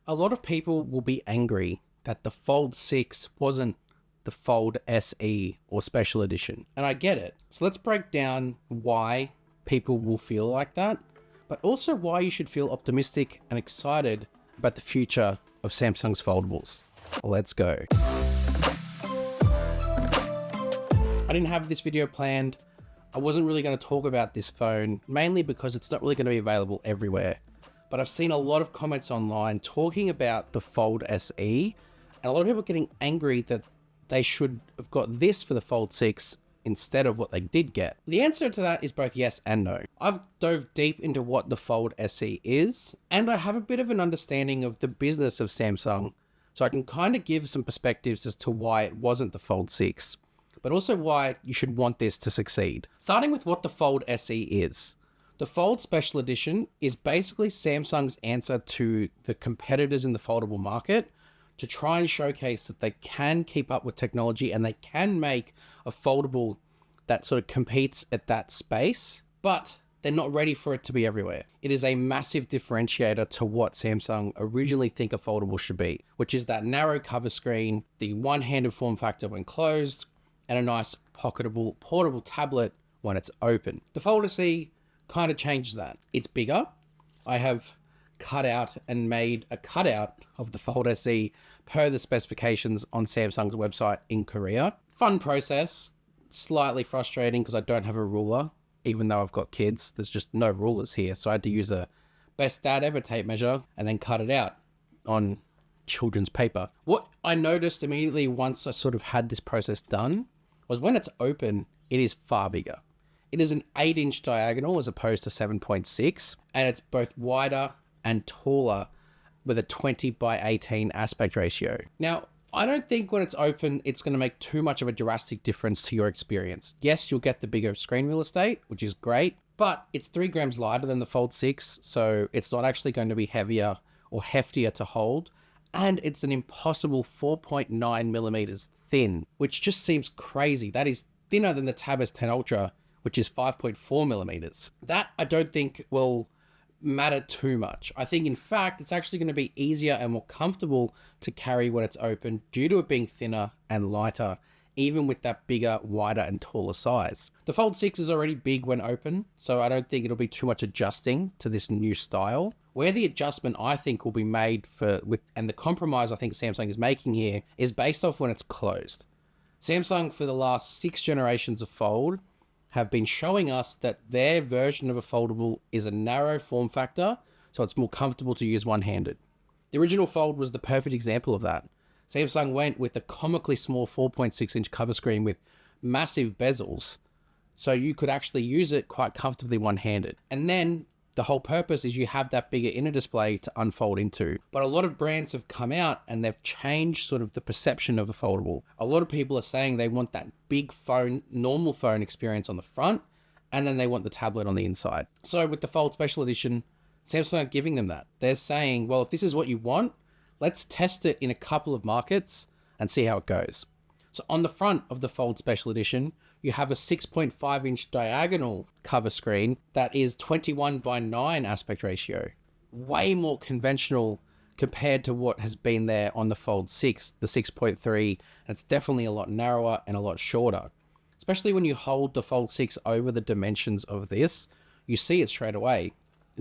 A lot of people will be angry that the Fold 6 wasn't the Fold SE or Special Edition. And I get it. So let's break down why people will feel like that, but also why you should feel optimistic and excited about the future of Samsung's foldables. Let's go. I didn't have this video planned. I wasn't really going to talk about this phone, mainly because it's not really going to be available everywhere. But I've seen a lot of comments online talking about the Fold SE, and a lot of people getting angry that they should have got this for the Fold 6 instead of what they did get. The answer to that is both yes and no. I've dove deep into what the Fold SE is, and I have a bit of an understanding of the business of Samsung, so I can kind of give some perspectives as to why it wasn't the Fold 6, but also why you should want this to succeed. Starting with what the Fold SE is. The Fold Special Edition is basically Samsung's answer to the competitors in the foldable market to try and showcase that they can keep up with technology and they can make a foldable that sort of competes at that space, but they're not ready for it to be everywhere. It is a massive differentiator to what Samsung originally think a foldable should be, which is that narrow cover screen, the one-handed form factor when closed, and a nice pocketable, portable tablet when it's open. The Fold SE kind of changes that. It's bigger. I have cut out and made a cutout of the Fold SE per the specifications on Samsung's website in Korea. Fun process, slightly frustrating because I don't have a ruler, even though I've got kids. There's just no rulers here, so I had to use a best dad ever tape measure and then cut it out on children's paper. What I noticed immediately once I sort of had this process done was when it's open, it is far bigger. It is an 8-inch diagonal as opposed to 7.6, and it's both wider and taller with a 20:18 aspect ratio. Now, I don't think when it's open, it's going to make too much of a drastic difference to your experience. Yes, you'll get the bigger screen real estate, which is great, but it's 3 grams lighter than the Fold 6, so it's not actually going to be heavier or heftier to hold, and it's an impossible 4.9 millimeters thin, which just seems crazy. That is thinner than the Tab S10 Ultra, which is 5.4 millimeters. That I don't think will matter too much. I think in fact, it's actually going to be easier and more comfortable to carry when it's open due to it being thinner and lighter, even with that bigger, wider and taller size. The Fold 6 is already big when open, so I don't think it'll be too much adjusting to this new style. Where the adjustment I think will be made and the compromise I think Samsung is making here is based off when it's closed. Samsung for the last 6 generations of Fold have been showing us that their version of a foldable is a narrow form factor, so it's more comfortable to use one-handed. The original Fold was the perfect example of that. Samsung went with a comically small 4.6-inch cover screen with massive bezels, so you could actually use it quite comfortably one-handed. And then the whole purpose is you have that bigger inner display to unfold into. But a lot of brands have come out and they've changed sort of the perception of a foldable. A lot of people are saying they want that big phone, normal phone experience on the front, and then they want the tablet on the inside. So with the Fold Special Edition, Samsung are giving them that. They're saying, well, if this is what you want, let's test it in a couple of markets and see how it goes. So on the front of the Fold Special Edition, you have a 6.5-inch diagonal cover screen that is 21:9 aspect ratio. Way more conventional compared to what has been there on the Fold 6, the 6.3, and it's definitely a lot narrower and a lot shorter. Especially when you hold the Fold 6 over the dimensions of this, you see it straight away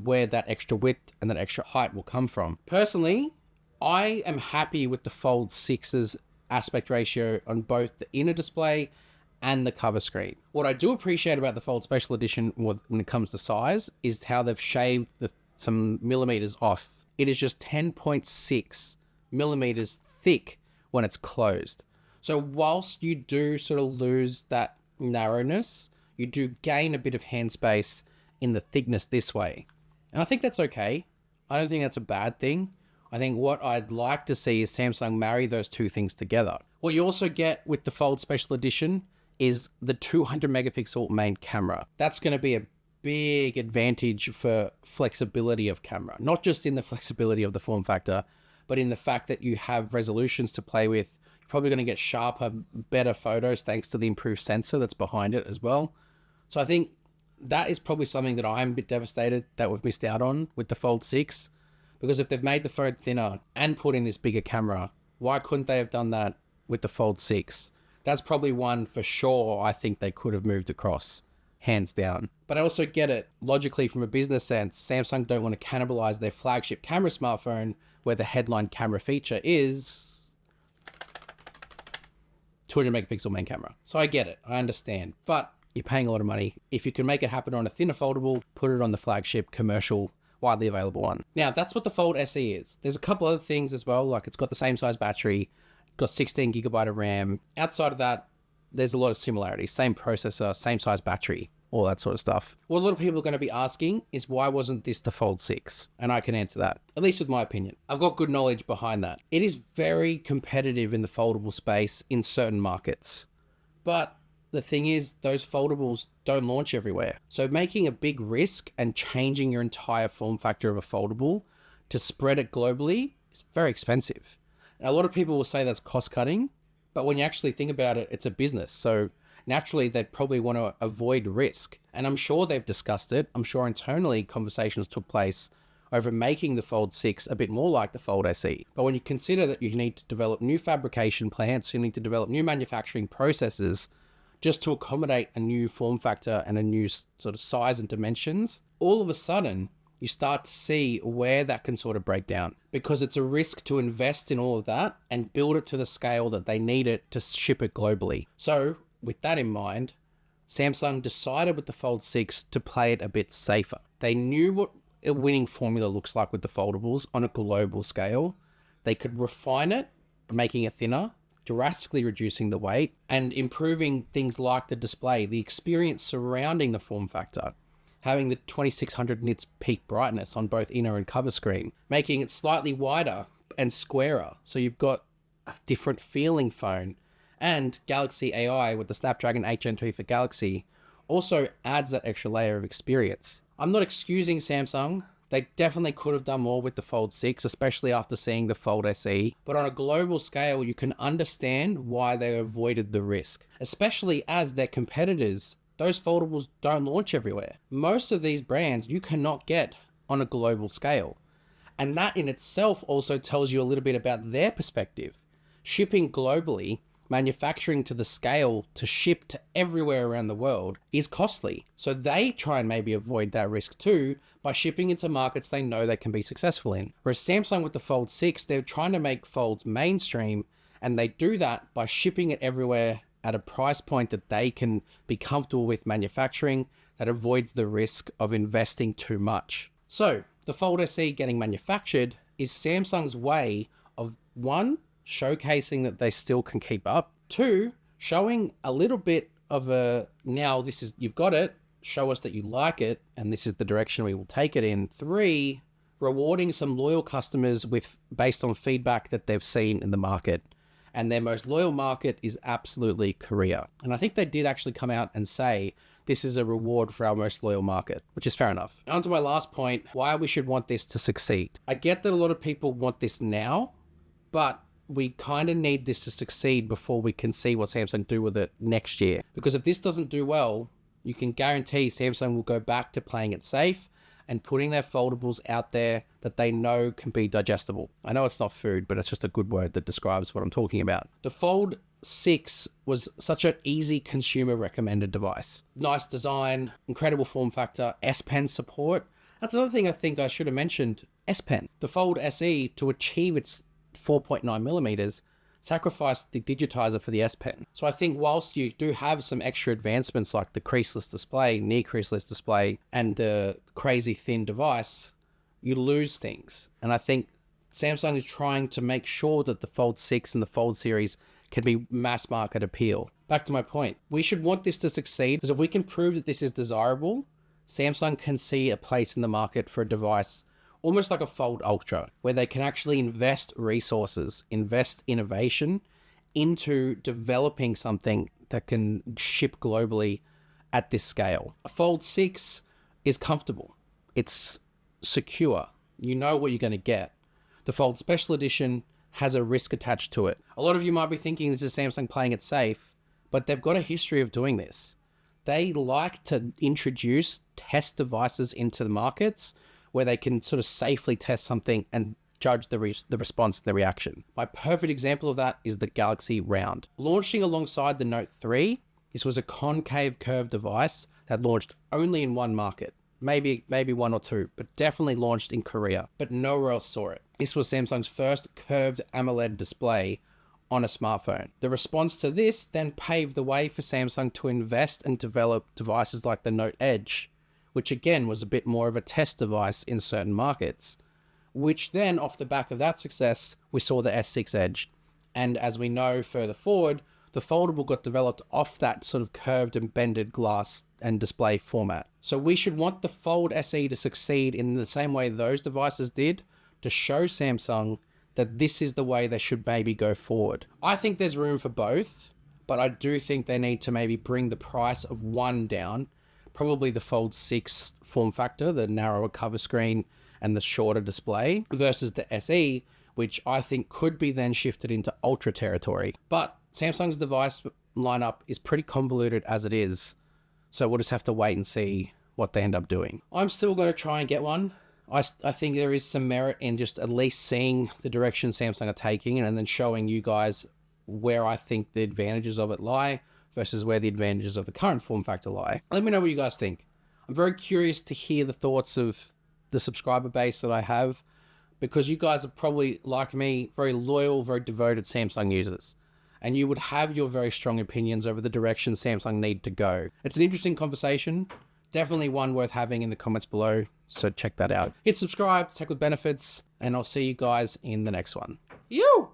where that extra width and that extra height will come from. Personally, I am happy with the Fold 6's aspect ratio on both the inner display and the cover screen. What I do appreciate about the Fold Special Edition when it comes to size is how they've shaved some millimeters off. It is just 10.6 millimeters thick when it's closed. So whilst you do sort of lose that narrowness, you do gain a bit of hand space in the thickness this way. And I think that's okay. I don't think that's a bad thing. I think what I'd like to see is Samsung marry those two things together. What you also get with the Fold Special Edition is the 200 megapixel main camera. That's going to be a big advantage for flexibility of camera, not just in the flexibility of the form factor, but in the fact that you have resolutions to play with. You're probably going to get sharper, better photos thanks to the improved sensor that's behind it as well. So I think that is probably something that I'm a bit devastated that we've missed out on with the Fold 6. Because if they've made the phone thinner and put in this bigger camera, why couldn't they have done that with the Fold 6? That's probably one for sure I think they could have moved across, hands down. But I also get it, logically from a business sense, Samsung don't want to cannibalize their flagship camera smartphone where the headline camera feature is 200 megapixel main camera. So I get it, I understand, but you're paying a lot of money. If you can make it happen on a thinner foldable, put it on the flagship commercial widely available one. Now that's what the Fold SE is. There's a couple other things as well, like it's got the same size battery, got 16 gigabyte of RAM. Outside of that, there's a lot of similarities. Same processor, same size battery, all that sort of stuff. What a lot of people are going to be asking is why wasn't this the Fold 6? And I can answer that, at least with my opinion. I've got good knowledge behind that. It is very competitive in the foldable space in certain markets. But the thing is, those foldables don't launch everywhere. So making a big risk and changing your entire form factor of a foldable to spread it globally is very expensive. And a lot of people will say that's cost cutting, but when you actually think about it, it's a business. So naturally, they'd probably want to avoid risk. And I'm sure they've discussed it. I'm sure internally conversations took place over making the Fold 6 a bit more like the Fold SE. But when you consider that you need to develop new fabrication plants, you need to develop new manufacturing processes just to accommodate a new form factor and a new sort of size and dimensions, all of a sudden, you start to see where that can sort of break down, because it's a risk to invest in all of that and build it to the scale that they need it to ship it globally. So with that in mind, Samsung decided with the Fold 6 to play it a bit safer. They knew what a winning formula looks like with the foldables on a global scale. They could refine it, making it thinner, drastically reducing the weight, and improving things like the display, the experience surrounding the form factor, having the 2600 nits peak brightness on both inner and cover screen, making it slightly wider and squarer, so you've got a different feeling phone. And Galaxy AI with the Snapdragon 8 Gen 2 for Galaxy also adds that extra layer of experience. I'm not excusing Samsung. They definitely could have done more with the Fold 6, especially after seeing the Fold SE. But on a global scale, you can understand why they avoided the risk, especially as their competitors, those foldables don't launch everywhere. Most of these brands you cannot get on a global scale. And that in itself also tells you a little bit about their perspective. Shipping globally, manufacturing to the scale to ship to everywhere around the world is costly. So they try and maybe avoid that risk too by shipping into markets they know they can be successful in. Whereas Samsung with the Fold 6, they're trying to make folds mainstream, and they do that by shipping it everywhere at a price point that they can be comfortable with manufacturing, that avoids the risk of investing too much. So the Fold SE getting manufactured is Samsung's way of, one, showcasing that they still can keep up, two, showing a little bit of a, now this is, you've got it, show us that you like it, and this is the direction we will take it in. Three, rewarding some loyal customers with based on feedback that they've seen in the market. And their most loyal market is absolutely Korea. And I think they did actually come out and say this is a reward for our most loyal market, which is fair enough. On to my last point, why we should want this to succeed. I get that a lot of people want this now, but we kind of need this to succeed before we can see what Samsung do with it next year. Because if this doesn't do well, you can guarantee Samsung will go back to playing it safe and putting their foldables out there that they know can be digestible. I know it's not food, but it's just a good word that describes what I'm talking about. The Fold 6 was such an easy consumer recommended device. Nice design, incredible form factor, S Pen support. That's another thing I think I should have mentioned, S Pen. The Fold SE, to achieve its 4.9 millimeters, sacrificed the digitizer for the S Pen. So I think whilst you do have some extra advancements like the creaseless display, near creaseless display, and the crazy thin device, you lose things. And I think Samsung is trying to make sure that the Fold 6 and the Fold series can be mass market appeal. Back to my point, we should want this to succeed, because if we can prove that this is desirable, Samsung can see a place in the market for a device almost like a Fold Ultra, where they can actually invest resources, invest innovation into developing something that can ship globally at this scale. A Fold 6 is comfortable. It's secure. You know what you're going to get. The Fold Special Edition has a risk attached to it. A lot of you might be thinking this is Samsung playing it safe, but they've got a history of doing this. They like to introduce test devices into the markets where they can sort of safely test something and judge the response, the reaction. My perfect example of that is the Galaxy Round. Launching alongside the Note 3, this was a concave curved device that launched only in one market. Maybe one or two, but definitely launched in Korea, but nowhere else saw it. This was Samsung's first curved AMOLED display on a smartphone. The response to this then paved the way for Samsung to invest and develop devices like the Note Edge, which again was a bit more of a test device in certain markets, which then off the back of that success, we saw the S6 Edge. And as we know further forward, the foldable got developed off that sort of curved and bended glass and display format. So we should want the Fold SE to succeed in the same way those devices did, to show Samsung that this is the way they should maybe go forward. I think there's room for both, but I do think they need to maybe bring the price of one down, probably the Fold 6 form factor, the narrower cover screen and the shorter display, versus the SE, which I think could be then shifted into Ultra territory. But Samsung's device lineup is pretty convoluted as it is, so we'll just have to wait and see what they end up doing. I'm still going to try and get one. I think there is some merit in just at least seeing the direction Samsung are taking and then showing you guys where I think the advantages of it lie versus where the advantages of the current form factor lie. Let me know what you guys think. I'm very curious to hear the thoughts of the subscriber base that I have, because you guys are probably, like me, very loyal, very devoted Samsung users. And you would have your very strong opinions over the direction Samsung need to go. It's an interesting conversation. Definitely one worth having in the comments below. So check that out. Hit subscribe, tech with benefits, and I'll see you guys in the next one. You!